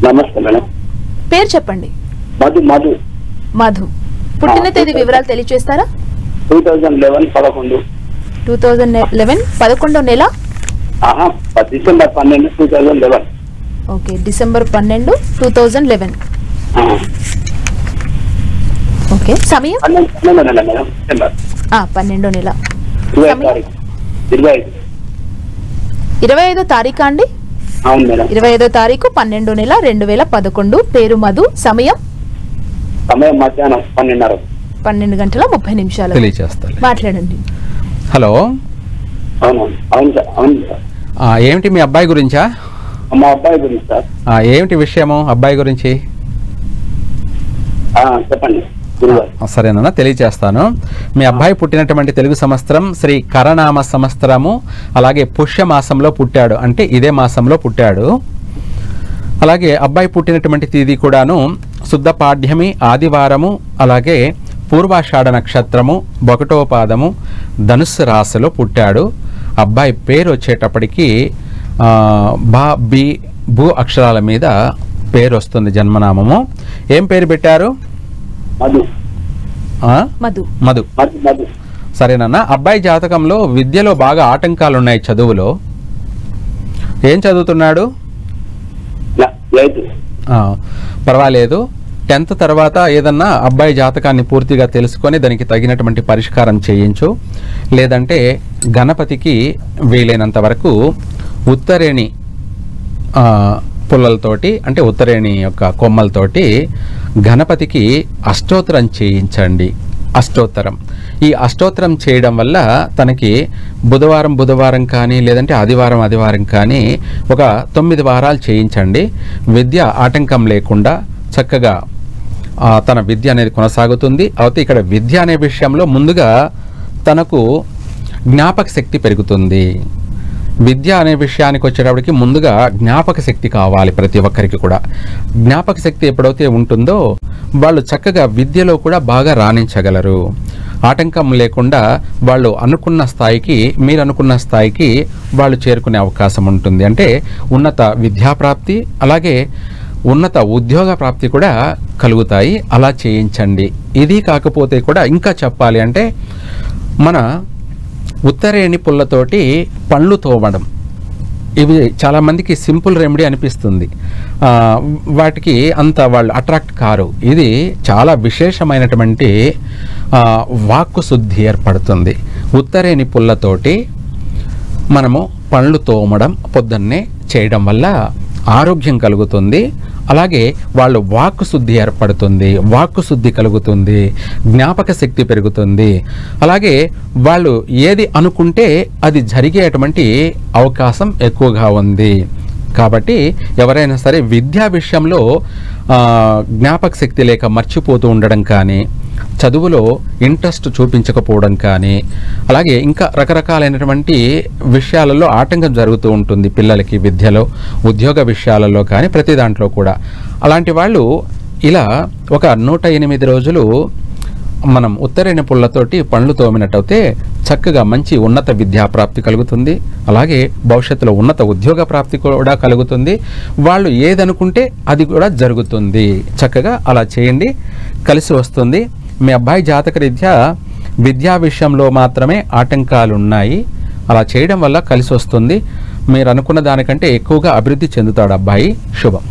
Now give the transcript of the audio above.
నమస్తే మేడం. పేరు చెప్పండి. మధు. మధు. మధు. పుట్టిన తేదీ వివరాలు తెలియజేస్తారా? 2011 2011 11వ నెల. డిసెంబర్ 12 2011. Okay, December 12 2011. ఓకే, సమయం 12వ నెల మేడం. డిసెంబర్ 12వ నెల. 25వ తారీఖు అండి? అవును మేడం. 25వ తారీఖు 12వ నెల 2011. పేరు మధు. సమయం మధ్యాహ్నం 12:30 తెలియజేస్తాను. మాట్లాడండి. హలో. అవును అవును సార్. ఏమిటి మీ అబ్బాయి గురించా? మా అబ్బాయి గురించి సార్. ఏమిటి విషయము అబ్బాయి గురించి? చెప్పండి. సరేనన్నా, తెలియజేస్తాను. మీ అబ్బాయి పుట్టినటువంటి తెలుగు సంవత్సరం శ్రీ కరనామ సంవత్సరము, అలాగే పుష్యమాసంలో పుట్టాడు, అంటే ఇదే మాసంలో పుట్టాడు. అలాగే అబ్బాయి పుట్టినటువంటి తేదీ కూడాను శుద్ధ పాడ్యమి, ఆదివారము, అలాగే పూర్వాషాఢ నక్షత్రము, 1వ పాదము, ధనుస్సు రాశిలో పుట్టాడు. అబ్బాయి పేరు వచ్చేటప్పటికి బా బి భూ అక్షరాల మీద పేరు వస్తుంది, జన్మనామము. ఏం పేరు పెట్టారు? మధు. సరేనన్నా. అబ్బాయి జాతకంలో విద్యలో బాగా ఆటంకాలు ఉన్నాయి. చదువులో ఏం చదువుతున్నాడు? పర్వాలేదు. 10th తర్వాత ఏదన్నా అబ్బాయి జాతకాన్ని పూర్తిగా తెలుసుకొని దానికి తగినటువంటి పరిష్కారం చేయించు. లేదంటే గణపతికి వీలైనంత వరకు ఉత్తరేణి పుల్లలతోటి, అంటే ఉత్తరేణి యొక్క కొమ్మలతోటి గణపతికి అష్టోత్తరం చేయించండి. అష్టోత్తరం. ఈ అష్టోత్తరం చేయడం వల్ల తనకి బుధవారం కానీ లేదంటే ఆదివారం కానీ ఒక 9 వారాలు చేయించండి. విద్య ఆటంకం లేకుండా చక్కగా తన విద్య అనేది కొనసాగుతుంది. అయితే ఇక్కడ విద్య అనే విషయంలో ముందుగా తనకు జ్ఞాపక శక్తి పెరుగుతుంది. విద్య అనే విషయానికి వచ్చేటప్పటికి ముందుగా జ్ఞాపక శక్తి కావాలి ప్రతి ఒక్కరికి కూడా. జ్ఞాపక శక్తి ఎప్పుడైతే ఉంటుందో వాళ్ళు చక్కగా విద్యలో కూడా బాగా రాణించగలరు. ఆటంకం లేకుండా వాళ్ళు అనుకున్న స్థాయికి, మీరు అనుకున్న స్థాయికి వాళ్ళు చేరుకునే అవకాశం ఉంటుంది. అంటే ఉన్నత విద్యాప్రాప్తి, అలాగే ఉన్నత ఉద్యోగ ప్రాప్తి కూడా కలుగుతాయి. అలా చేయించండి. ఇది కాకపోతే కూడా ఇంకా చెప్పాలి అంటే మన ఉత్తరేణి పుల్లతోటి పండ్లు తోమడం, ఇవి చాలామందికి సింపుల్ రెమెడీ అనిపిస్తుంది. వాటికి అంత వాళ్ళు అట్రాక్ట్ కారు. ఇది చాలా విశేషమైనటువంటి వాక్కు శుద్ధి ఏర్పడుతుంది. ఉత్తరేణి పుల్లతోటి మనము పండ్లు తోమడం పొద్దున్నే చేయడం వల్ల ఆరోగ్యం కలుగుతుంది. అలాగే వాళ్ళు వాక్కు శుద్ధి ఏర్పడుతుంది, వాక్కు శుద్ధి కలుగుతుంది, జ్ఞాపక శక్తి పెరుగుతుంది. అలాగే వాళ్ళు ఏది అనుకుంటే అది జరిగేటువంటి అవకాశం ఎక్కువగా ఉంది. కాబట్టి ఎవరైనా సరే విద్యా విషయంలో జ్ఞాపక శక్తి లేక మర్చిపోతూ ఉండడం కానీ, చదువులో ఇంట్రెస్ట్ చూపించకపోవడం కానీ, అలాగే ఇంకా రకరకాలైనటువంటి విషయాలలో ఆటంకం జరుగుతూ ఉంటుంది పిల్లలకి. విద్యలో, ఉద్యోగ విషయాలలో కానీ ప్రతి దాంట్లో కూడా. అలాంటి వాళ్ళు ఇలా ఒక 108 రోజులు మనం ఉత్తరేణి పుల్లతోటి పండ్లు తోమినట్టయితే చక్కగా మంచి ఉన్నత విద్యాప్రాప్తి కలుగుతుంది. అలాగే భవిష్యత్తులో ఉన్నత ఉద్యోగ ప్రాప్తి కూడా కలుగుతుంది. వాళ్ళు ఏదనుకుంటే అది కూడా జరుగుతుంది. చక్కగా అలా చేయండి, కలిసి వస్తుంది. మీ అబ్బాయి జాతకరీత్యా విద్యా విషయంలో మాత్రమే ఆటంకాలు ఉన్నాయి. అలా చేయడం వల్ల కలిసి వస్తుంది. మీరు అనుకున్న దానికంటే ఎక్కువగా అభివృద్ధి చెందుతాడు అబ్బాయి. శుభం.